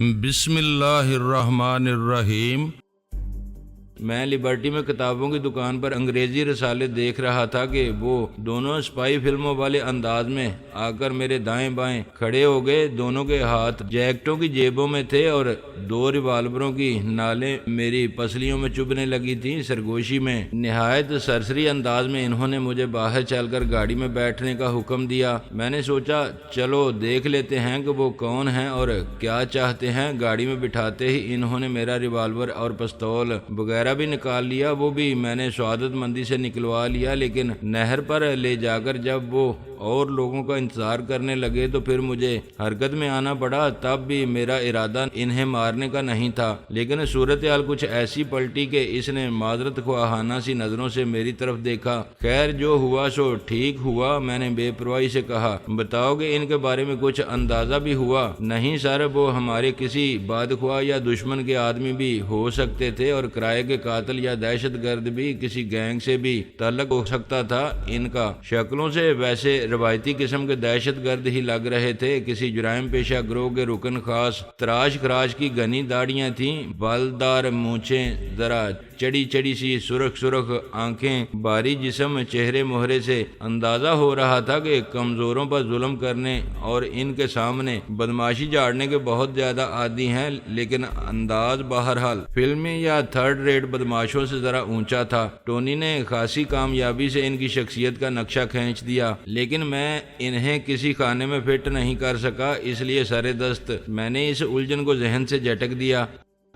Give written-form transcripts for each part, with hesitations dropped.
بسم اللہ الرحمن الرحیم۔ میں لبرٹی میں کتابوں کی دکان پر انگریزی رسالے دیکھ رہا تھا کہ وہ دونوں اسپائی فلموں والے انداز میں آ کر میرے دائیں بائیں کھڑے ہو گئے۔ دونوں کے ہاتھ جیکٹوں کی جیبوں میں تھے اور دو ریوالوروں کی نالیں میری پسلیوں میں چبھنے لگی تھیں۔ سرگوشی میں نہایت سرسری انداز میں انہوں نے مجھے باہر چل کر گاڑی میں بیٹھنے کا حکم دیا۔ میں نے سوچا چلو دیکھ لیتے ہیں کہ وہ کون ہیں اور کیا چاہتے ہیں۔ گاڑی میں بٹھاتے ہی انہوں نے میرا ریوالور اور پستول وغیرہ بھی نکال لیا، وہ بھی میں نے سعادت مندی سے نکلوا لیا، لیکن نہر پر لے جا کر جب وہ اور لوگوں کا انتظار کرنے لگے تو پھر مجھے حرکت میں آنا پڑا۔ تب بھی میرا ارادہ انہیں مارنے کا نہیں تھا، لیکن صورتحال کچھ ایسی پلٹی کہ اس نے معذرت خواہانہ سی نظروں سے میری طرف دیکھا۔ خیر جو ہوا سو ٹھیک ہوا، میں نے بے پرواہی سے کہا۔ بتاؤ کہ ان کے بارے میں کچھ اندازہ بھی ہوا؟ نہیں سر، وہ ہمارے کسی بدخواہ یا دشمن کے آدمی بھی ہو سکتے تھے اور کرائے کے قاتل یا دہشت گرد بھی، کسی گینگ سے بھی تعلق ہو سکتا تھا۔ ان کا شکلوں سے ویسے روایتی قسم کے دہشت گرد ہی لگ رہے تھے۔ کسی جرائم پیشہ گروہ کے رکن خاص، تراش خراش کی گھنی داڑیاں تھیں، بالدار مونچھیں، ذرا چڑی چڑی سی سرخ سرخ آنکھیں، بھاری جسم، چہرے مہرے سے اندازہ ہو رہا تھا کہ کمزوروں پر ظلم کرنے اور ان کے سامنے بدماشی جھاڑنے کے بہت زیادہ عادی ہیں، لیکن انداز بہرحال فلمی یا تھرڈ ریٹ بدماشوں سے ذرا اونچا تھا۔ ٹونی نے خاصی کامیابی سے ان کی شخصیت کا نقشہ کھینچ دیا، لیکن میں انہیں کسی خانے میں فٹ نہیں کر سکا، اس لیے سرے دست میں نے اس الجھن کو ذہن سے جھٹک دیا۔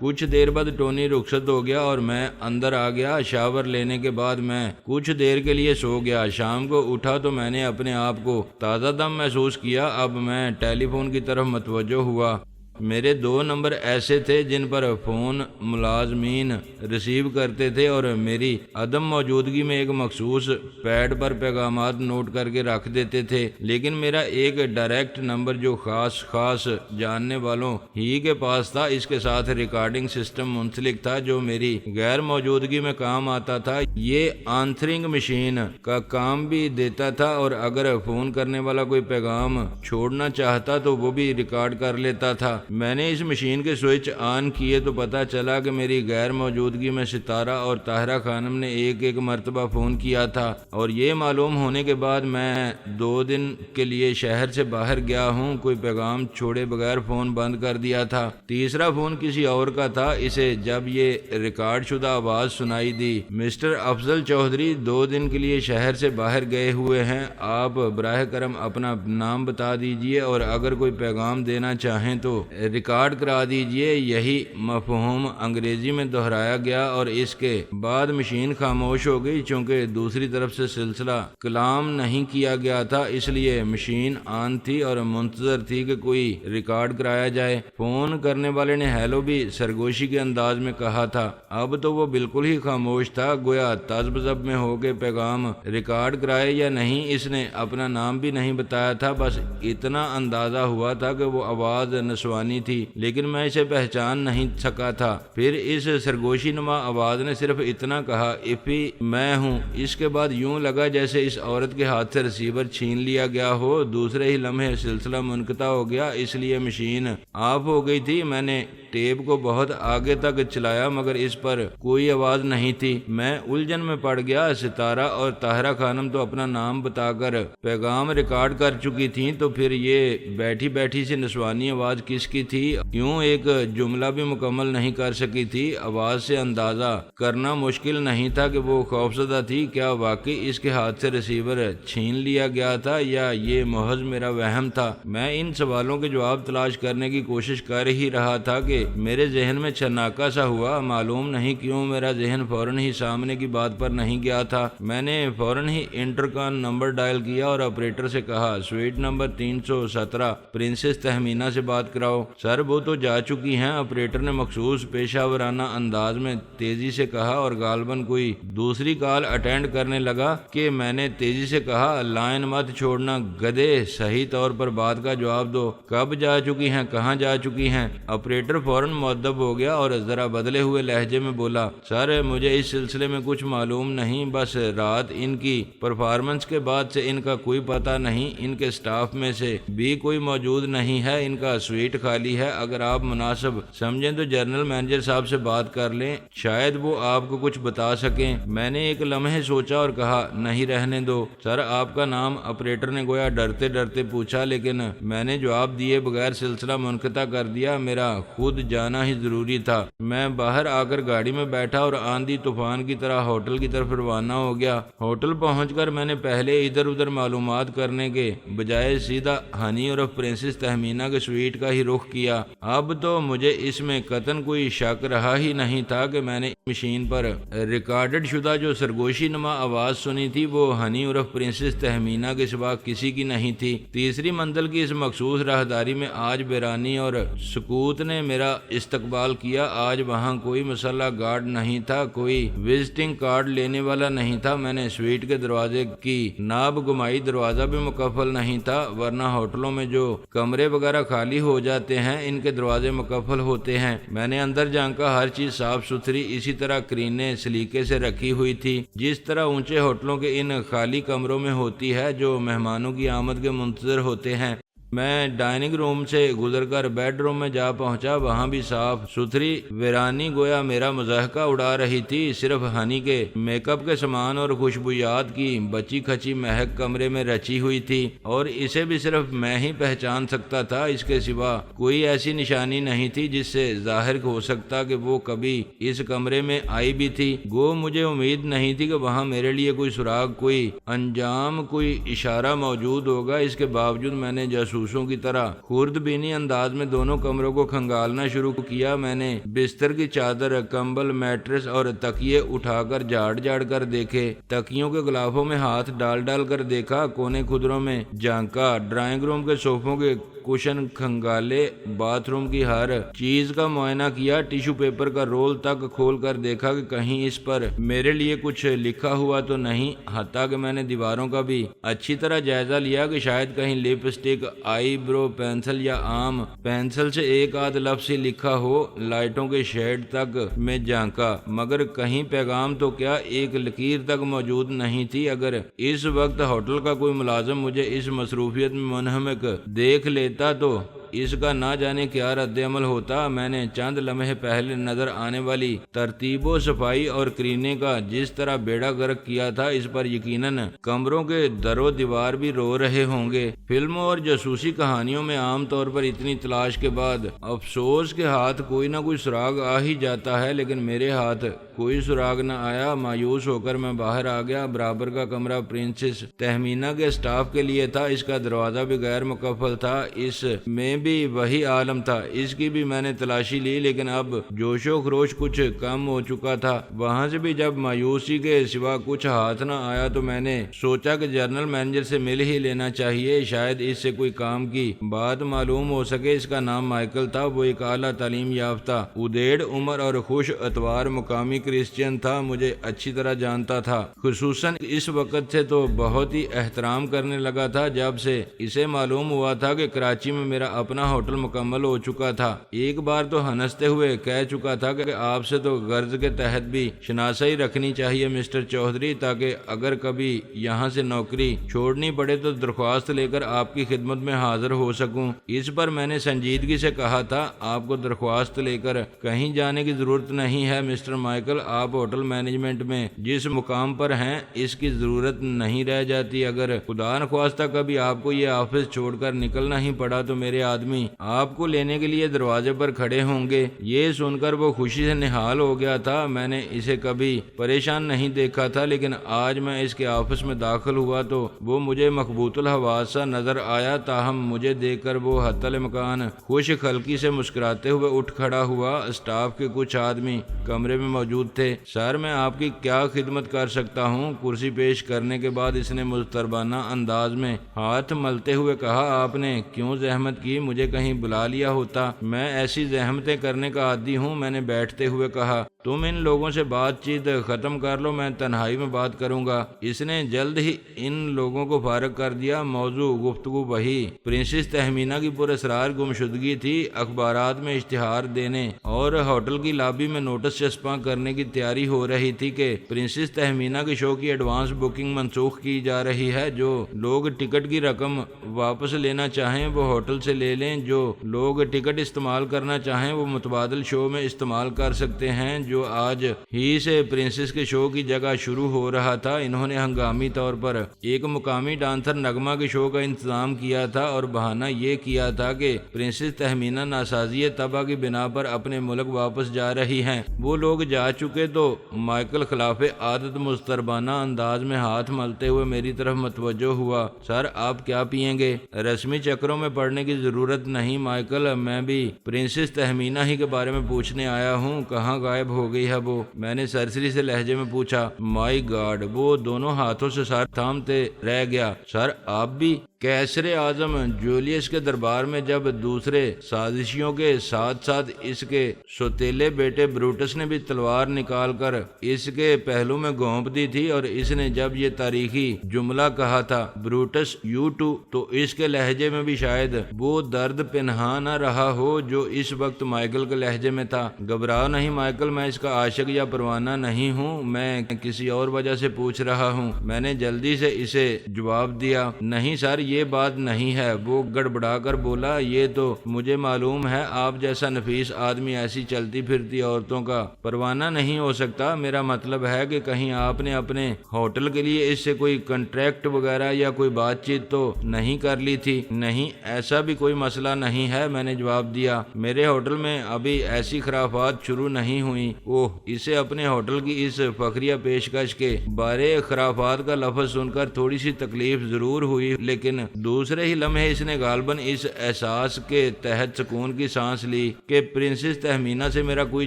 کچھ دیر بعد ٹونی رخصت ہو گیا اور میں اندر آ گیا۔ شاور لینے کے بعد میں کچھ دیر کے لیے سو گیا۔ شام کو اٹھا تو میں نے اپنے آپ کو تازہ دم محسوس کیا۔ اب میں ٹیلی فون کی طرف متوجہ ہوا۔ میرے دو نمبر ایسے تھے جن پر فون ملازمین ریسیو کرتے تھے اور میری عدم موجودگی میں ایک مخصوص پیڈ پر پیغامات نوٹ کر کے رکھ دیتے تھے، لیکن میرا ایک ڈائریکٹ نمبر جو خاص جاننے والوں ہی کے پاس تھا، اس کے ساتھ ریکارڈنگ سسٹم منسلک تھا جو میری غیر موجودگی میں کام آتا تھا۔ یہ آنسرنگ مشین کا کام بھی دیتا تھا اور اگر فون کرنے والا کوئی پیغام چھوڑنا چاہتا تو وہ بھی ریکارڈ کر لیتا تھا۔ میں نے اس مشین کے سوئچ آن کیے تو پتا چلا کہ میری غیر موجودگی میں ستارہ اور طاہرہ خانم نے ایک مرتبہ فون کیا تھا، اور یہ معلوم ہونے کے بعد میں 2 دن کے لیے شہر سے باہر گیا ہوں۔ کوئی پیغام چھوڑے بغیر فون بند کر دیا تھا۔ تیسرا فون کسی اور کا تھا۔ اسے جب یہ ریکارڈ شدہ آواز سنائی دی: مسٹر افضل چودھری 2 دن کے لیے شہر سے باہر گئے ہوئے ہیں، آپ براہ کرم اپنا نام بتا دیجئے اور اگر کوئی پیغام دینا چاہیں تو ریکارڈ کرا دیجئے۔ یہی مفہوم انگریزی میں دہرایا گیا اور اس کے بعد مشین خاموش ہو گئی۔ چونکہ دوسری طرف سے سلسلہ کلام نہیں کیا گیا تھا، اس لیے مشین آن تھی اور منتظر تھی کہ کوئی ریکارڈ کرایا جائے۔ فون کرنے والے نے ہیلو بھی سرگوشی کے انداز میں کہا تھا۔ اب تو وہ بالکل ہی خاموش تھا، گویا تذبذب میں ہو کے پیغام ریکارڈ کرائے یا نہیں۔ اس نے اپنا نام بھی نہیں بتایا تھا، بس اتنا اندازہ ہوا تھا کہ وہ آواز نسوانی تھی، لیکن میں اسے پہچان نہیں سکا تھا۔ پھر اس سرگوشی نما آواز نے صرف اتنا کہا: ایفی میں ہوں۔ اس کے بعد یوں لگا جیسے اس عورت کے ہاتھ سے ریسیور چھین لیا گیا ہو۔ دوسرے ہی لمحے سلسلہ منقطع ہو گیا، اس لیے مشین آف ہو گئی تھی۔ میں نے ٹیپ کو بہت آگے تک چلایا مگر اس پر کوئی آواز نہیں تھی۔ میں الجھن میں پڑ گیا۔ ستارہ اور طاہرہ خانم تو اپنا نام بتا کر پیغام ریکارڈ کر چکی تھیں، تو پھر یہ بیٹھی بیٹھی سی نسوانی آواز کس کی تھی؟ کیوں ایک جملہ بھی مکمل نہیں کر سکی تھی؟ آواز سے اندازہ کرنا مشکل نہیں تھا کہ وہ خوفزدہ تھی۔ کیا واقعی اس کے ہاتھ سے ریسیور چھین لیا گیا تھا یا یہ محض میرا وہم تھا؟ میں ان سوالوں کے جواب تلاش کرنے کی کوشش کر ہی رہا تھا کہ میرے ذہن میں چھناکا سا ہوا۔ معلوم نہیں کیوں میرا ذہن فوراً ہی سامنے کی بات پر نہیں گیا تھا۔ میں نے فوراً ہی انٹرکام نمبر ڈائل کیا اور آپریٹر سے کہا: سویٹ نمبر 317 پرنسس تہمینہ سے بات کراؤ۔ سر وہ تو جا چکی ہیں، آپریٹر نے مخصوص پیشہ ورانہ انداز میں تیزی سے کہا، اور غالباً کوئی دوسری کال اٹینڈ کرنے لگا کہ میں نے تیزی سے کہا: لائن مت چھوڑنا گدھے، صحیح طور پر بات کا جواب دو، کب جا چکی ہیں، کہاں جا چکی ہیں؟ آپریٹر فوراً مؤدب ہو گیا اور ذرا بدلے ہوئے لہجے میں بولا: سر مجھے اس سلسلے میں کچھ معلوم نہیں، بس رات ان کی پرفارمنس کے بعد سے ان کا کوئی پتہ نہیں، ان کے سٹاف میں سے بھی کوئی موجود نہیں ہے، ان کا سویٹ خالی ہے، اگر آپ مناسب سمجھیں تو جنرل مینیجر صاحب سے بات کر لیں، شاید وہ آپ کو کچھ بتا سکیں۔ میں نے ایک لمحے سوچا اور کہا نہیں رہنے دو سر، آپ کا نام؟ آپریٹر نے گویا ڈرتے ڈرتے پوچھا، لیکن میں نے جواب دیے بغیر سلسلہ منقطع کر دیا، میرا خود جانا ہی ضروری تھا۔ میں باہر آ کر گاڑی میں بیٹھا اور آندھی طوفان کی طرح ہوٹل کی طرف روانہ ہو گیا۔ ہوٹل پہنچ کر میں نے پہلے ادھر ادھر معلومات کرنے کے بجائے سیدھا ہنی اور پرنسس تہمینہ کے سویٹ کا ہی رخ کیا۔ اب تو مجھے اس میں قطعاً کوئی شک رہا ہی نہیں تھا کہ میں نے مشین پر ریکارڈڈ شدہ جو سرگوشی نما آواز سنی تھی وہ ہنی اور پرنسس تہمینہ کے سوا کسی کی نہیں تھی۔ تیسری منزل کی اس مخصوص راہداری میں آج بیرانی اور سکوت نے میرا استقبال کیا۔ آج وہاں کوئی مسلح گارڈ نہیں تھا، کوئی وزٹنگ کارڈ لینے والا نہیں تھا۔ میں نے سویٹ کے دروازے کی ناب گمائی، دروازہ بھی مقفل نہیں تھا، ورنہ ہوٹلوں میں جو کمرے وغیرہ خالی ہو جاتے ہیں ان کے دروازے مقفل ہوتے ہیں۔ میں نے اندر جھانکا، ہر چیز صاف ستھری اسی طرح کرینیں سلیقے سے رکھی ہوئی تھی جس طرح اونچے ہوٹلوں کے ان خالی کمروں میں ہوتی ہے جو مہمانوں کی آمد کے منتظر ہوتے ہیں۔ میں ڈائننگ روم سے گزر کر بیڈ روم میں جا پہنچا، وہاں بھی صاف ستھری ویرانی گویا میرا مضحکہ اڑا رہی تھی۔ صرف ہنی کے میک اپ کے سامان اور خوشبویات کی بچی کھچی مہک کمرے میں رچی ہوئی تھی اور اسے بھی صرف میں ہی پہچان سکتا تھا، اس کے سوا کوئی ایسی نشانی نہیں تھی جس سے ظاہر ہو سکتا کہ وہ کبھی اس کمرے میں آئی بھی تھی۔ گو مجھے امید نہیں تھی کہ وہاں میرے لیے کوئی سراغ، کوئی انجام، کوئی اشارہ موجود ہوگا۔ اس کے باوجود میں نے جاسوسوں کی طرح خوردبینی انداز میں دونوں کمروں کو کھنگالنا شروع کیا۔ میں نے بستر کی چادر، کمبل، میٹرس اور تکیے اٹھا کر جھاڑ کر دیکھے، تکیوں کے غلافوں میں ہاتھ ڈال کر دیکھا، کونے خدروں میں جھانکا، ڈرائنگ روم کے صوفوں کے کشن کھنگالے، باتھ روم کی ہر چیز کا معائنہ کیا، ٹیشو پیپر کا رول تک کھول کر دیکھا کہ کہیں اس پر میرے لیے کچھ لکھا ہوا تو نہیں، حتیٰ کہ میں نے دیواروں کا بھی اچھی طرح جائزہ لیا کہ شاید کہیں لپسٹک، آئی برو پینسل یا عام پینسل سے ایک آدھ لفظ ہی لکھا ہو۔ لائٹوں کے شیڈ تک میں جھانکا مگر کہیں پیغام تو کیا ایک لکیر تک موجود نہیں تھی۔ اگر اس وقت ہوٹل کا کوئی ملازم مجھے اس مصروفیت میں منہمک دیکھ لیتا تو اس کا نہ جانے کیا رد عمل ہوتا۔ میں نے چند لمحے پہلے نظر آنے والی ترتیب و صفائی اور کرینے کا جس طرح بیڑا غرق کیا تھا، اس پر یقیناً کمروں کے در و دیوار بھی رو رہے ہوں گے۔ فلموں اور جاسوسی کہانیوں میں عام طور پر اتنی تلاش کے بعد افسوس کے ہاتھ کوئی نہ کوئی سراغ آ ہی جاتا ہے، لیکن میرے ہاتھ کوئی سراغ نہ آیا۔ مایوس ہو کر میں باہر آ گیا۔ برابر کا کمرہ پرنسس تہمینہ کے سٹاف کے لیے تھا، اس کا دروازہ بھی غیر مقفل تھا، اس میں بھی وہی عالم تھا۔ اس کی بھی میں نے تلاشی لی، لیکن اب جوش و خروش کچھ کم ہو چکا تھا۔ وہاں سے بھی جب مایوسی کے سوا کچھ ہاتھ نہ آیا تو میں نے سوچا کہ جنرل مینیجر سے مل ہی لینا چاہیے، شاید اس سے کوئی کام کی بات معلوم ہو سکے۔ اس کا نام مائیکل تھا، وہ ایک اعلیٰ تعلیم یافتہ، ادیڑ عمر اور خوش اتوار مقامی کرسچین تھا، مجھے اچھی طرح جانتا تھا، خصوصاً اس وقت سے تو بہت ہی احترام کرنے لگا تھا جب سے اسے معلوم ہوا تھا کہ کراچی میں میرا اپنا ہوٹل مکمل ہو چکا تھا۔ ایک بار تو ہنستے ہوئے کہہ چکا تھا کہ آپ سے تو غرض کے تحت بھی شناسائی رکھنی چاہیے مسٹر چودھری، تاکہ اگر کبھی یہاں سے نوکری چھوڑنی پڑے تو درخواست لے کر آپ کی خدمت میں حاضر ہو سکوں۔ اس پر میں نے سنجیدگی سے کہا تھا، آپ کو درخواست لے کر کہیں جانے کی ضرورت نہیں ہے مسٹر مائیکل، آپ ہوٹل مینجمنٹ میں جس مقام پر ہیں اس کی ضرورت نہیں رہ جاتی۔ اگر خدا نخواستہ کبھی آپ کو یہ آفس چھوڑ کر نکلنا ہی پڑا تو میرے آدمی آپ کو لینے کے لیے دروازے پر کھڑے ہوں گے۔ یہ سن کر وہ خوشی سے نہال ہو گیا تھا۔ میں نے اسے کبھی پریشان نہیں دیکھا تھا، لیکن آج میں اس کے آفس میں داخل ہوا تو وہ مجھے مخبوط الحواس سا نظر آیا، تاہم مجھے دیکھ کر وہ حتی الامکان خوش خلقی سے مسکراتے ہوئے اٹھ کھڑا ہوا۔ اسٹاف کے کچھ آدمی کمرے میں موجود تھے۔ سر، میں آپ کی کیا خدمت کر سکتا ہوں؟ کرسی پیش کرنے کے بعد اس نے مضطربانہ انداز میں ہاتھ ملتے ہوئے کہا، آپ نے کیوں زحمت کی؟ مجھے کہیں بلا لیا ہوتا، میں ایسی زحمتیں کرنے کا عادی ہوں۔ میں نے بیٹھتے ہوئے کہا، تم ان لوگوں سے بات چیت ختم کر لو، میں تنہائی میں بات کروں گا۔ اس نے جلد ہی ان لوگوں کو فارغ کر دیا۔ موضوع گفتگو وہی پرنسس تہمینہ کی پراسرار گمشدگی تھی۔ اخبارات میں اشتہار دینے اور ہوٹل کی لابی میں نوٹس چسپاں کرنے کی تیاری ہو رہی تھی کہ پرنسس تہمینہ کے شو کی ایڈوانس بکنگ منسوخ کی جا رہی ہے۔ جو لوگ ٹکٹ کی رقم واپس لینا چاہیں وہ ہوٹل سے لے لیں، جو لوگ ٹکٹ استعمال کرنا چاہیں وہ متبادل شو میں استعمال کر سکتے ہیں، جو آج ہی سے پرنسس کے شو کی جگہ شروع ہو رہا تھا۔ انہوں نے ہنگامی طور پر ایک مقامی ڈانسر نغمہ کے شو کا انتظام کیا تھا اور بہانہ یہ کیا تھا کہ پرنسس تہمینہ ناسازی طبع کی بنا پر اپنے ملک واپس جا رہی ہیں۔ وہ لوگ جا چکے تو مائیکل خلاف عادت مضطربانہ انداز میں ہاتھ ملتے ہوئے میری طرف متوجہ ہوا۔ سر آپ کیا پئیں گے؟ رسمی چکروں میں پڑنے کی ضرورت نہیں مائیکل، میں بھی پرنسس تہمینہ ہی کے بارے میں پوچھنے آیا ہوں۔ کہاں غائب ہو گئی ہے وہ؟ میں نے سرسری سے لہجے میں پوچھا۔ مائی گاڈ، وہ دونوں ہاتھوں سے سر تھامتے رہ گیا۔ سر آپ بھی؟ قیصر اعظم جولیس کے دربار میں جب دوسرے سازشیوں کے ساتھ ساتھ اس کے سوتیلے بیٹے بروٹس نے بھی تلوار نکال کر اس کے پہلو میں گھونپ دی تھی اور اس نے جب یہ تاریخی جملہ کہا تھا بروٹس یو ٹو، تو اس کے لہجے میں بھی شاید وہ درد پنہا نہ رہا ہو جو اس وقت مائیکل کے لہجے میں تھا۔ گھبراؤ نہیں مائیکل، میں اس کا عاشق یا پروانہ نہیں ہوں، میں کسی اور وجہ سے پوچھ رہا ہوں۔ میں نے جلدی سے اسے جواب دیا۔ نہیں سر یہ بات نہیں ہے، وہ گڑبڑا کر بولا۔ یہ تو مجھے معلوم ہے، آپ جیسا نفیس آدمی ایسی چلتی پھرتی عورتوں کا پروانہ نہیں ہو سکتا۔ میرا مطلب ہے کہ کہیں آپ نے اپنے ہوٹل کے لیے اس سے کوئی کنٹریکٹ وغیرہ یا کوئی بات چیت تو نہیں کر لی تھی؟ نہیں ایسا بھی کوئی مسئلہ نہیں ہے، میں نے جواب دیا۔ میرے ہوٹل میں ابھی ایسی خرافات شروع نہیں ہوئی۔ اوہ، اسے اپنے ہوٹل کی اس فخریہ پیشکش کے بارے خرافات کا لفظ سن کر تھوڑی سی تکلیف ضرور ہوئی، لیکن دوسرے ہی لمحے اس نے غالباً اس احساس کے تحت سکون کی سانس لی کہ پرنسس تہمینہ سے میرا کوئی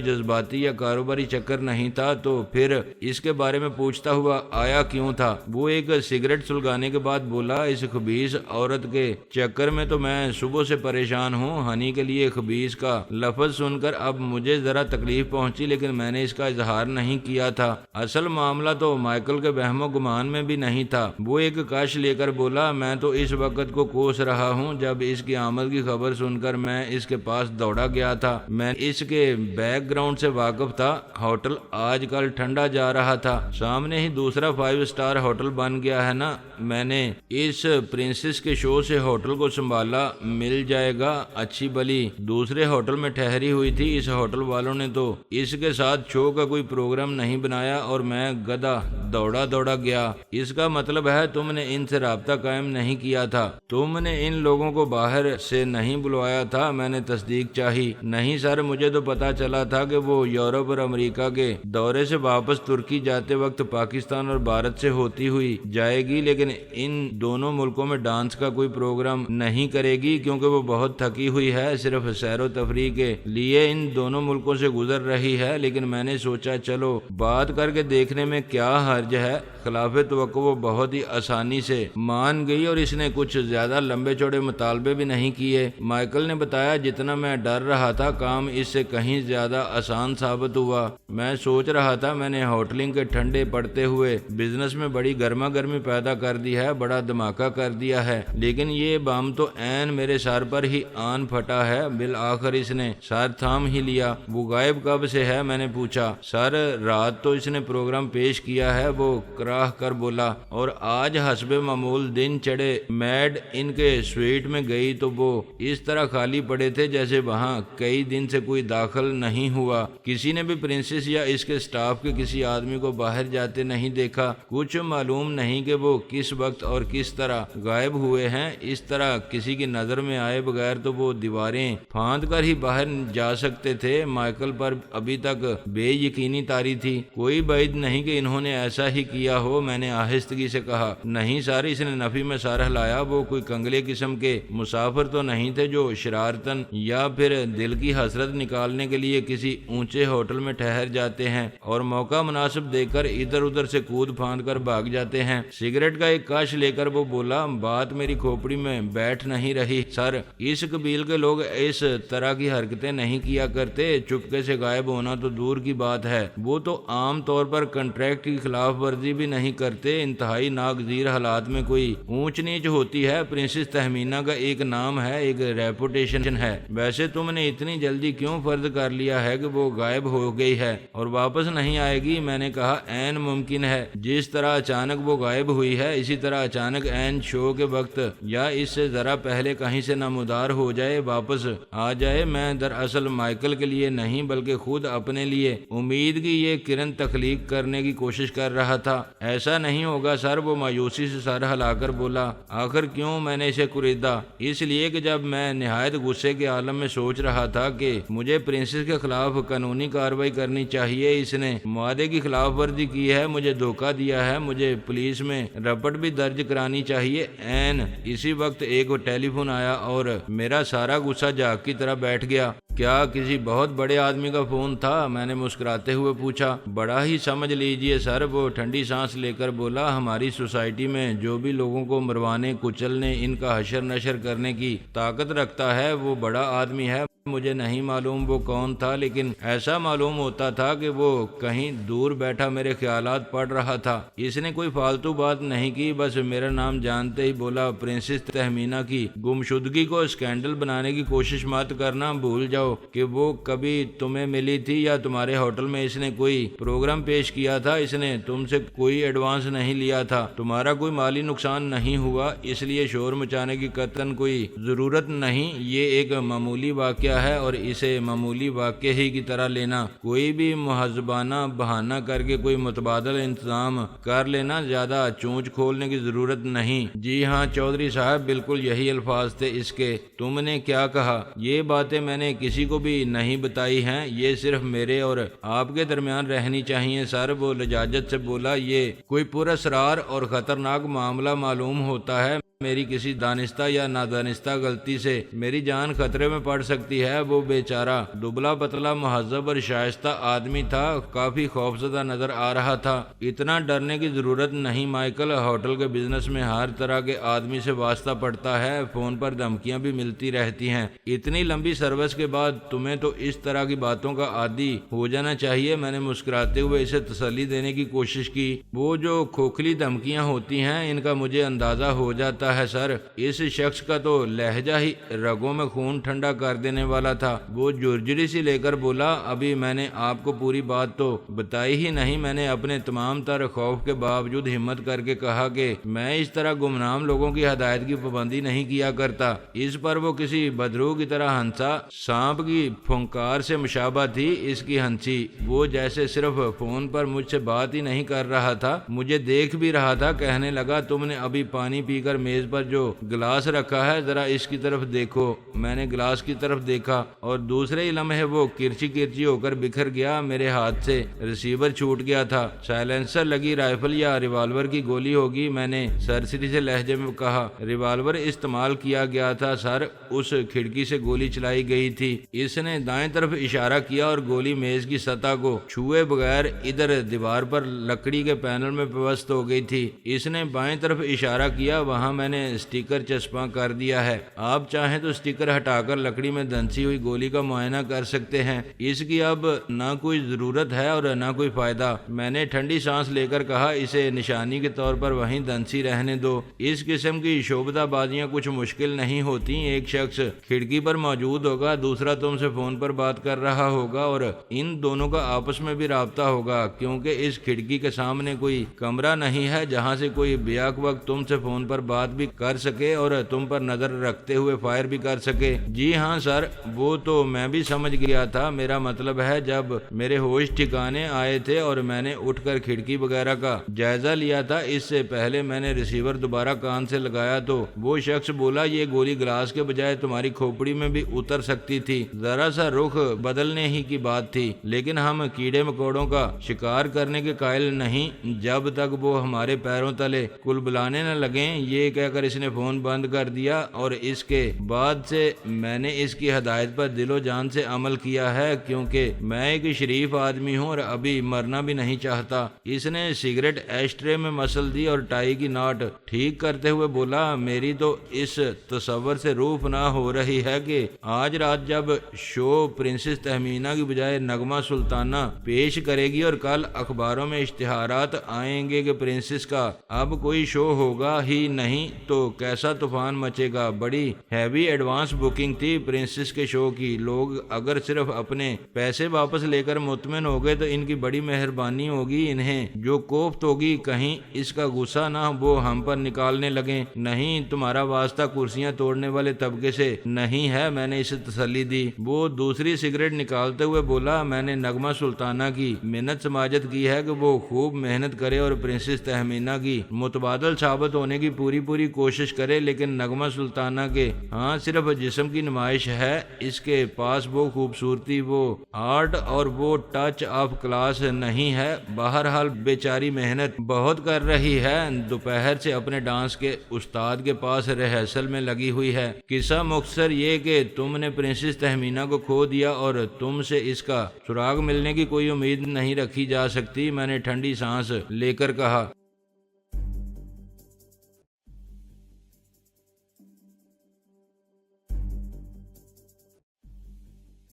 جذباتی یا کاروباری چکر نہیں تھا۔ تو پھر اس کے بارے میں پوچھتا ہوا آیا کیوں تھا؟ وہ ایک سگریٹ سلگانے کے بعد بولا، اس خبیث عورت کے چکر میں تو میں صبح سے پریشان ہوں۔ ہنی کے لیے خبیث کا لفظ سن کر اب مجھے ذرا تکلیف پہنچی، لیکن میں نے اس کا اظہار نہیں کیا تھا۔ اصل معاملہ تو مائیکل کے وہم و گمان میں بھی نہیں تھا۔ وہ ایک کش لے کر بولا، میں تو اس وقت کو کوس رہا ہوں جب اس کی آمد کی خبر سن کر میں اس کے پاس دوڑا گیا تھا۔ میں اس کے بیک گراؤنڈ سے واقف تھا۔ ہوٹل آج کل ٹھنڈا جا رہا تھا، سامنے ہی دوسرا 5 اسٹار ہوٹل بن گیا ہے نا۔ میں نے اس پرنسس کے شو سے ہوٹل کو سنبھالا، مل جائے گا۔ اچھی بلی دوسرے ہوٹل میں ٹھہری ہوئی تھی۔ اس ہوٹل والوں نے تو اس کے ساتھ شو کا کوئی پروگرام نہیں بنایا اور میں گدھا دوڑا گیا۔ اس کا مطلب ہے تم نے ان سے رابطہ قائم نہیں کیا تھا، تم نے ان لوگوں کو باہر سے نہیں بلوایا تھا؟ میں نے تصدیق چاہی۔ نہیں سر، مجھے تو پتا چلا تھا کہ وہ یورپ اور امریکہ کے دورے سے واپس ترکی جاتے وقت پاکستان اور بھارت سے ہوتی ہوئی جائے گی، لیکن ان دونوں ملکوں میں ڈانس کا کوئی پروگرام نہیں کرے گی کیونکہ وہ بہت تھکی ہوئی ہے، صرف سیر و تفریح کے لیے ان دونوں ملکوں سے گزر رہی ہے۔ لیکن میں نے سوچا چلو بات کر کے دیکھنے میں کیا حرج ہے۔ خلاف توقع وہ بہت ہی آسانی سے مان گئی اور اس نے کچھ زیادہ لمبے چوڑے مطالبے بھی نہیں کیے۔ مائیکل نے بتایا، جتنا میں ڈر رہا تھا کام اس سے کہیں زیادہ آسان ثابت ہوا۔ میں سوچ رہا تھا میں نے ہوٹلنگ کے ٹھنڈے پڑتے ہوئے بزنس میں بڑی گرما گرمی پیدا کر دی ہے، بڑا دھماکہ کر دیا ہے، لیکن یہ بم تو عین میرے سر پر ہی آن پھٹا ہے۔ بالآخر اس نے سر تھام ہی لیا۔ وہ غائب کب سے ہے؟ میں نے پوچھا۔ سر رات تو اس نے پروگرام پیش کیا ہے، وہ کراہ کر بولا، اور آج حسب معمول دن چڑھے میڈ ان کے سویٹ میں گئی تو وہ اس طرح خالی پڑے تھے جیسے وہاں کئی دن سے کوئی داخل نہیں ہوا۔ کسی نے بھی پرنسس یا اس کے سٹاف کے کسی آدمی کو باہر جاتے نہیں دیکھا۔ کچھ معلوم نہیں کہ وہ کس وقت اور کس طرح غائب ہوئے ہیں۔ اس طرح کسی کی نظر میں آئے بغیر تو وہ دیواریں پھاند کر ہی باہر جا سکتے تھے۔ مائیکل پر ابھی تک بے یقینی طاری تھی۔ کوئی بعید نہیں کہ انہوں نے ایسا ہی کیا ہو، میں نے آہستگی سے کہا۔ نہیں سر، اس نے نفی میں سر ہلا آیا وہ کوئی کنگلے قسم کے مسافر تو نہیں تھے جو شرارتن یا پھر دل کی حسرت نکالنے کے لیے کسی اونچے ہوٹل میں ٹھہر جاتے ہیں اور موقع مناسب دیکھ کر ادھر ادھر سے کود پھاند کر بھاگ جاتے ہیں۔ سگریٹ کا ایک کاش لے کر وہ بولا، بات میری کھوپڑی میں بیٹھ نہیں رہی سر، اس قبیل کے لوگ اس طرح کی حرکتیں نہیں کیا کرتے، چپکے سے غائب ہونا تو دور کی بات ہے، وہ تو عام طور پر کنٹریکٹ کی خلاف ورزی بھی نہیں کرتے، انتہائی ناگزیر حالات میں کوئی اونچ نیچ ہوتی ہے، پرنسس تہمینہ کا ایک نام ہے، ایک ریپوٹیشن ہے، ویسے تم نے اتنی جلدی کیوں فرض کر لیا ہے کہ وہ غائب ہو گئی ہے اور واپس نہیں آئے گی؟ میں نے کہا عین ممکن ہے، جس طرح اچانک وہ غائب ہوئی ہے اسی طرح اچانک عین شو کے وقت یا اس سے ذرا پہلے کہیں سے نمودار ہو جائے، واپس آ جائے۔ میں دراصل مائیکل کے لیے نہیں بلکہ خود اپنے لیے امید کی یہ کرن تخلیق کرنے کی کوشش کر رہا تھا۔ ایسا نہیں ہوگا سر، وہ مایوسی سے سر ہلا کر بولا۔ آخر کیوں میں نے اسے خریدا؟ اس لیے کہ جب میں نہایت غصے کے عالم میں سوچ رہا تھا کہ مجھے پرنسس کے خلاف قانونی کارروائی کرنی چاہیے، اس نے معاہدے کی خلاف ورزی کی ہے، مجھے دھوکہ دیا ہے، مجھے پولیس میں رپورٹ بھی درج کرانی چاہیے، عین اسی وقت ایک ٹیلی فون آیا اور میرا سارا غصہ جاگ کی طرح بیٹھ گیا۔ کیا کسی بہت بڑے آدمی کا فون تھا؟ میں نے مسکراتے ہوئے پوچھا۔ بڑا ہی سمجھ لیجئے سر، وہ ٹھنڈی سانس لے کر بولا، ہماری سوسائٹی میں جو بھی لوگوں کو مروانے کچلنے ان کا حشر نشر کرنے کی طاقت رکھتا ہے وہ بڑا آدمی ہے۔ مجھے نہیں معلوم وہ کون تھا، لیکن ایسا معلوم ہوتا تھا کہ وہ کہیں دور بیٹھا میرے خیالات پڑھ رہا تھا۔ اس نے کوئی فالتو بات نہیں کی، بس میرا نام جانتے ہی بولا، پرنسس تہمینہ کی گمشدگی کو اسکینڈل بنانے کی کوشش مت کرنا، بھول جاؤ کہ وہ کبھی تمہیں ملی تھی یا تمہارے ہوٹل میں اس نے کوئی پروگرام پیش کیا تھا، اس نے تم سے کوئی ایڈوانس نہیں لیا تھا، تمہارا کوئی مالی نقصان نہیں ہوا، اس لیے شور مچانے کی قطعاً کوئی ضرورت نہیں، یہ ایک معمولی واقعہ ہے اور اسے معمولی واقعے ہی کی طرح لینا، کوئی بھی مہذبانہ بہانہ کر کے کوئی متبادل انتظام کر لینا، زیادہ چونچ کھولنے کی ضرورت نہیں۔ جی ہاں چودھری صاحب، بالکل یہی الفاظ تھے اس کے۔ تم نے کیا کہا؟ یہ باتیں میں نے کسی کو بھی نہیں بتائی ہیں، یہ صرف میرے اور آپ کے درمیان رہنی چاہیے سر، وہ لجاجت سے بولا۔ یہ کوئی پراسرار اور خطرناک معاملہ معلوم ہوتا ہے، میری کسی دانستہ یا نادانستہ غلطی سے میری جان خطرے میں پڑ سکتی ہے۔ وہ بیچارہ دبلا پتلا مہذب اور شائستہ آدمی تھا، کافی خوفزدہ نظر آ رہا تھا۔ اتنا ڈرنے کی ضرورت نہیں مائیکل، ہوٹل کے بزنس میں ہر طرح کے آدمی سے واسطہ پڑتا ہے، فون پر دھمکیاں بھی ملتی رہتی ہیں، اتنی لمبی سروس کے بعد تمہیں تو اس طرح کی باتوں کا عادی ہو جانا چاہیے۔ میں نے مسکراتے ہوئے اسے تسلی دینے کی کوشش کی۔ وہ جو کھوکھلی دھمکیاں ہوتی ہیں ان کا مجھے اندازہ ہو جاتا ہے سر، اس شخص کا تو لہجہ ہی رگوں میں خون ٹھنڈا کر دینے والا تھا۔ وہ جرجری سی لے کر بولا، ابھی میں نے آپ کو پوری بات تو بتائی ہی نہیں، میں نے اپنے تمام تر خوف کے باوجود ہمت کر کے کہا کہ میں اس طرح گمنام لوگوں کی ہدایت کی پابندی نہیں کیا کرتا۔ اس پر وہ کسی بدرو کی طرح ہنسا، سانپ کی پھنکار سے مشابہ تھی اس کی ہنسی، وہ جیسے صرف فون پر مجھ سے بات ہی نہیں کر رہا تھا، مجھے دیکھ بھی رہا تھا۔ کہنے لگا، تم نے ابھی پانی پی کر میز پر جو گلاس رکھا ہے ذرا اس کی طرف دیکھو۔ میں نے گلاس کی طرف دیکھا اور دوسرے ہی لمحے وہ کرچی کرچی ہو کر بکھر گیا، میرے ہاتھ سے ریسیور چھوٹ گیا تھا۔ سائلنسر لگی رائفل یا ریوالور کی گولی ہوگی، میں نے سرسری سے لہجے میں کہا۔ ریوالور استعمال کیا گیا تھا سر، اس کھڑکی سے گولی چلائی گئی تھی۔ اس نے دائیں طرف اشارہ کیا اور گولی میز کی سطح کو چھوئے بغیر ادھر دیوار پر لکڑی کے پینل میں پیوست ہو گئی تھی۔ اس نے بائیں طرف اشارہ کیا، وہاں میں نے سٹیکر چسپاں کر دیا ہے، آپ چاہیں تو سٹیکر ہٹا کر لکڑی میں دھنسی ہوئی گولی کا معائنہ کر سکتے ہیں، اس کی اب نہ کوئی ضرورت ہے اور نہ کوئی فائدہ۔ میں نے ٹھنڈی سانس لے کر کہا، اسے نشانی کے طور پر وہیں دھنسی رہنے دو، اس قسم کی شعبدہ بازیاں کچھ مشکل نہیں ہوتی، ایک شخص کھڑکی پر موجود ہوگا، دوسرا تم سے فون پر بات کر رہا ہوگا اور ان دونوں کا آپس میں بھی رابطہ ہوگا، کیونکہ اس کھڑکی کے سامنے کوئی کمرہ نہیں ہے جہاں سے کوئی بیک وقت تم سے فون پر بات بھی کر سکے اور تم پر نظر رکھتے ہوئے فائر بھی کر سکے۔ جی ہاں سر، وہ تو میں بھی سمجھ گیا تھا، میرا مطلب ہے جب میرے ہوش ٹھکانے آئے تھے اور میں نے اٹھ کر کھڑکی وغیرہ کا جائزہ لیا تھا، اس سے پہلے میں نے ریسیور دوبارہ کان سے لگایا تو وہ شخص بولا، یہ گولی گلاس کے بجائے تمہاری کھوپڑی میں بھی اتر سکتی تھی، ذرا سا رخ بدلنے ہی کی بات تھی، لیکن ہم کیڑے مکوڑوں کا شکار کرنے کے قائل نہیں جب تک وہ ہمارے پیروں تلے کل بلانے نہ لگیں۔ یہ ایک کہہ کر اس نے فون بند کر دیا، اور اس کے بعد سے میں نے اس کی ہدایت پر دل و جان سے عمل کیا ہے، کیونکہ میں ایک شریف آدمی ہوں اور ابھی مرنا بھی نہیں چاہتا۔ اس نے سگریٹ ایش ٹرے میں مسل دی اور ٹائی کی ناٹ ٹھیک کرتے ہوئے بولا، میری تو اس تصور سے روح پناہ ہو رہی ہے کہ آج رات جب شو پرنسس تہمینہ کی بجائے نغمہ سلطانہ پیش کرے گی اور کل اخباروں میں اشتہارات آئیں گے کہ پرنسس کا اب کوئی شو ہوگا ہی نہیں، تو کیسا طوفان مچے گا۔ بڑی ہیوی ایڈوانس بکنگ تھی پرنسس کے شو کی، لوگ اگر صرف اپنے پیسے واپس لے کر مطمئن ہو گئے تو ان کی بڑی مہربانی ہوگی، انہیں جو کوفت ہوگی کہیں اس کا غصہ نہ وہ ہم پر نکالنے لگیں۔ نہیں، تمہارا واسطہ کرسیاں توڑنے والے طبقے سے نہیں ہے، میں نے اسے تسلی دی۔ وہ دوسری سگریٹ نکالتے ہوئے بولا، میں نے نغمہ سلطانہ کی منت سماجت کی ہے کہ وہ خوب محنت کرے اور پرنسس تہمینہ کی متبادل ثابت ہونے کی پوری کوشش کرے، لیکن نغمہ سلطانہ کے ہاں صرف جسم کی نمائش ہے، اس کے پاس وہ خوبصورتی، وہ آرٹ اور وہ ٹچ آف کلاس نہیں ہے۔ بہرحال بیچاری محنت بہت کر رہی ہے، دوپہر سے اپنے ڈانس کے استاد کے پاس ریہرسل میں لگی ہوئی ہے۔ قصہ مختصر یہ کہ تم نے پرنسس تہمینہ کو کھو دیا اور تم سے اس کا سراغ ملنے کی کوئی امید نہیں رکھی جا سکتی، میں نے ٹھنڈی سانس لے کر کہا۔